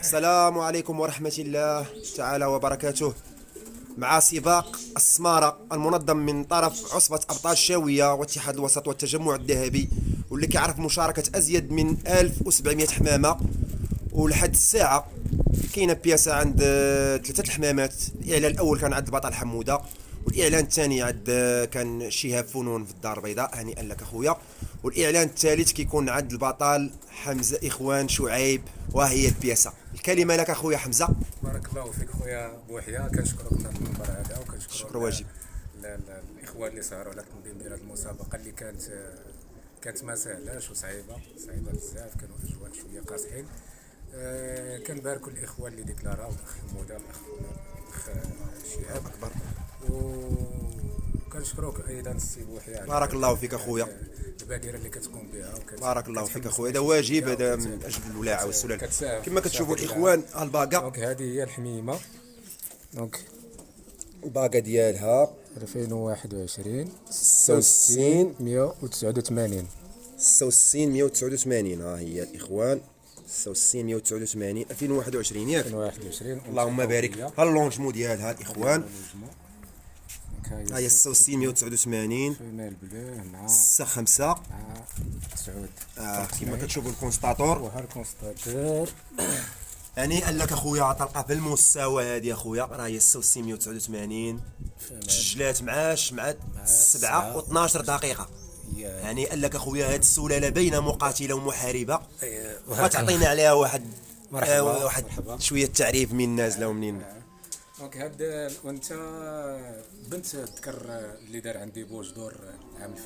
السلام عليكم ورحمة الله تعالى وبركاته. مع سباق السمارة المنظم من طرف عصبة أبطال الشاوية واتحاد الوسط والتجمع الذهبي، واللي كيعرف مشاركة أزيد من 1700 حمامة. ولحد الساعة كاينة بياسة عند ثلاثة الحمامات. الإعلان الأول كان عند البطل حمودة، والإعلان الثاني عند كان شهاب فنون في الدار البيضاء، هنيئا لك أخويا. والإعلان الثالث كيكون عند البطل حمزة إخوان شعيب، وهي البياسة. الكلمة لك أخويا حمزة. بارك الله فيك خويا بوحيا، كنشكرك من هذا المنبر هذا، وكنشكر شكر واجب الاخوان اللي سهروا على التنظيم ديال هذه المسابقه اللي كانت ما سهلاش وصعيبه بزاف، كانوا الاجواء شويه قاصحين. كنباركوا الاخوان اللي ديكلاراو، الاخ حموده، الاخ شهاب أكبر. وكنشكروك ايضا السي بوحيا، بارك الله فيك أخويا. البادره اللي كتقوم بها بارك الله فيك أخويا، هذا واجب، هذا من أجل الولاعة والسلال كما كتشوفوا الإخوان. الباقة دونك هذه هي الحميمه، دونك الباقة ديالها 2021 66 189. 66 189. ها هي الإخوان 66 189 2021 ياك. 2021 اللهم بارك. ها اللونجمو ديالها الإخوان، ها هي 66 189 فينا البلاه مع 5 مع سعود كما كتشوفوا الكونستاتور. وها الكونستاتور. هنيئا لك اخويا، طلقه في المستوى هذه اخويا، راه هي 66 189 تسجلات مع 7 و12 دقيقه. هنيئا لك اخويا، هذه السلاله بين مقاتله ومحاربه، وتعطينا عليها واحد شويه تعريف من نازله ومنين. دونك هاد وانت بنت تذكر اللي دار عندي بوج دور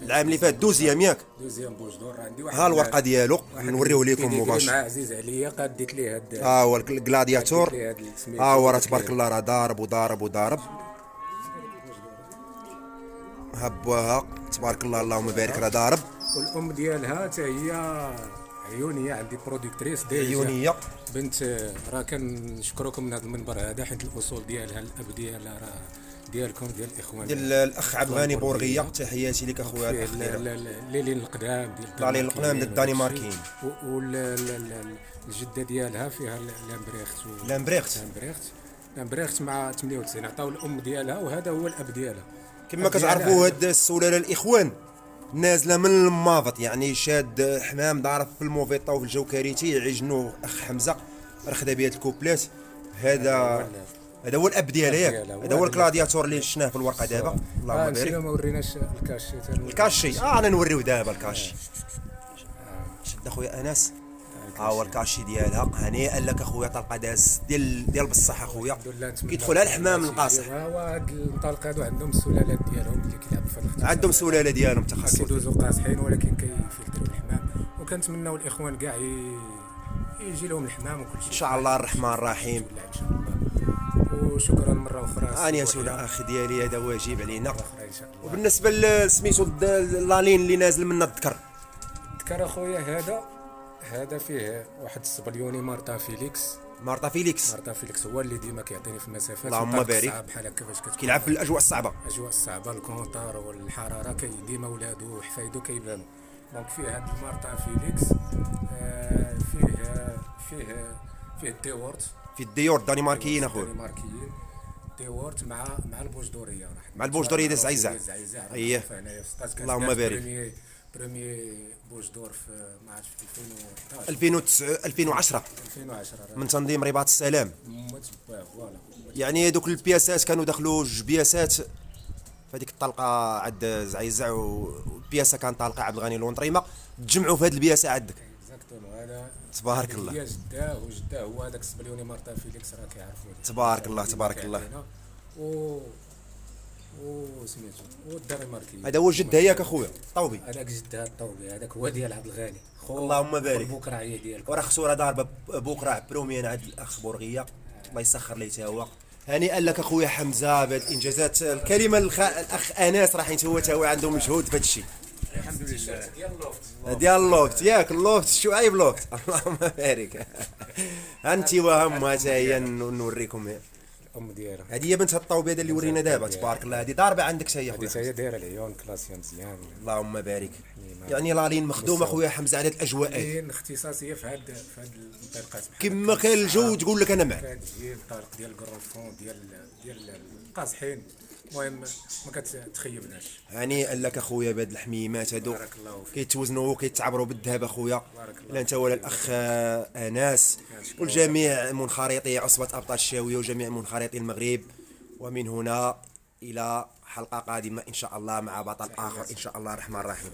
العام اللي فات دوزيام ياك. دوزيام بوج دور عندي واحد. ها الورقه ديالو نوريوه لكم مباشر. مع عزيز عليا قاد ديت ليه هاد هو الجلادياتور. هو راه تبارك الله، راه ضارب وضارب وضارب. هبوها تبارك الله، اللهم بارك، راه ضارب. والام ديالها حتى هي عيونيه، عندي برودكتريس ديجا عيونيه. بنت. راه كنشكركم من هذا المنبر هذا، حيت الاصول ديالها، الاب ديالها راه ديالكم، ديال الاخوان، ديال الاخ عبد الغني بورغيه. تحياتي لك اخويا ليلين القدام ديال لالين القدام ديال الدنماركيين. والجده ديالها فيها لامبريخت مع 98. عطاو الام ديالها، وهذا هو الاب ديالها. كما كتعرفوا هاد السلاله الاخوان نازله من المافط، يعني شاد حمام ضارب في الموفيطا وفي الجوكريتي عجنو اخ حمزه رخدا بهاد الكوبلات. هذا هو الاب ديالها ياك. هذا هو الكلادياتور اللي شفناه في الورقه دابا. اللهم بارك. ما وريناش الكاشي. انا نوريو دابا الكاشي. شد اخويا انس. ها هو الكاشي ديالها. هنيئا لك اخويا، طلقه داز ديال بصح اخويا، كيدخلها الحمام القاصح. هاد الطلق هادو عندهم السلالات ديالهم اللي كيلعبوا في الاختصاص، عندهم سلاله ديالهم تخصص، كيدوزوا قاصحين، ولكن كيفلتروا الحمام. وكنتمناو الاخوان كاع يجي لهم الحمام وكل شيء ان شاء الله الرحمن الرحيم. ان شاء الله. وشكرا مره اخرى. اني اسول اخ ديالي، هذا واجب علينا. ان شاء الله. وبالنسبه لسميتو لالين اللي نازل منها الذكر اخويا، هذا فيه واحد السبليوني مارتا فيليكس هو اللي ديما كيعطيني في المسافات. اللهم بارك. بحال هكا فاش كيلعب في الاجواء الصعبه. الكونطار والحراره، ديما ولادو وحفايدو كيبانو. دونك فيه هاد المارتا فيليكس. فيه الديورت. في الديور الدنماركيين اخويا. ديورت مع البوجدوريه. مع البوجدوريه ديال زعيزع. اييه. اللهم بارك. بريمي بوج دور في ما عرفتش 2010 من تنظيم رباط السلام. فوالا. يعني دوك البياسات كانوا دخلوا جوج بياسات في هذيك الطلقه عند زعيزع، والبياسه كان طالقه عبد الغني لونطريمه، تجمعوا في هذه البياسه عندك. هذا تبارك الله. هي جداه هو هذاك السبليوني مارتا فيليكس، راه كيعرفوا. تبارك الله تبارك الله. سميتو والدنماركي. هذا هو جدها ياك اخويا طوبي. هذاك جدها الطوبي، هذاك هو ديال عبد الغني. اللهم بارك. بكره هي ديالك، وراه خسوره ضاربه بكره بروميان عند الاخ بورغيه، الله يسخر ليه تا هو. هنيئا لك اخويا حمزه بهذه الانجازات. الكلمه الاخ انس، راه حيت هو عنده مجهود في هذا الشيء. الحمد لله. ديال اللوفت ياك. اللوفت شعيب لوفت. اللهم بارك. انت وهم حتى هي نوريكم. ام ديالها. هذه هي بنت الطوبيده اللي ورينا دابا، تبارك الله. هذه ضاربه عندك حتى هي هذه خويا. حتى هي دايره العيون كلاسيه مزيان. اللهم بارك. يعني لالين مخدومه خويا حمزه على هاد الاجواء لين اختصاصيه في هاد المنطقات بحال كما كان الجو تقول لك انا معك. كان تجي الطريق ديال الكرونفون ديال القاصحين، المهم ما كتخيبناش. هنيئا لك اخويا بهاد الحميمات هادو، بارك الله فيك. كيتوزنوا وكيتعبروا بالذهب اخويا. بارك الله لا انت ولا الاخ انس والجميع منخرطي عصبه ابطال الشاويه وجميع منخرطي المغرب. ومن هنا الى حلقه قادمه ان شاء الله مع بطل اخر ان شاء الله الرحمن الرحيم.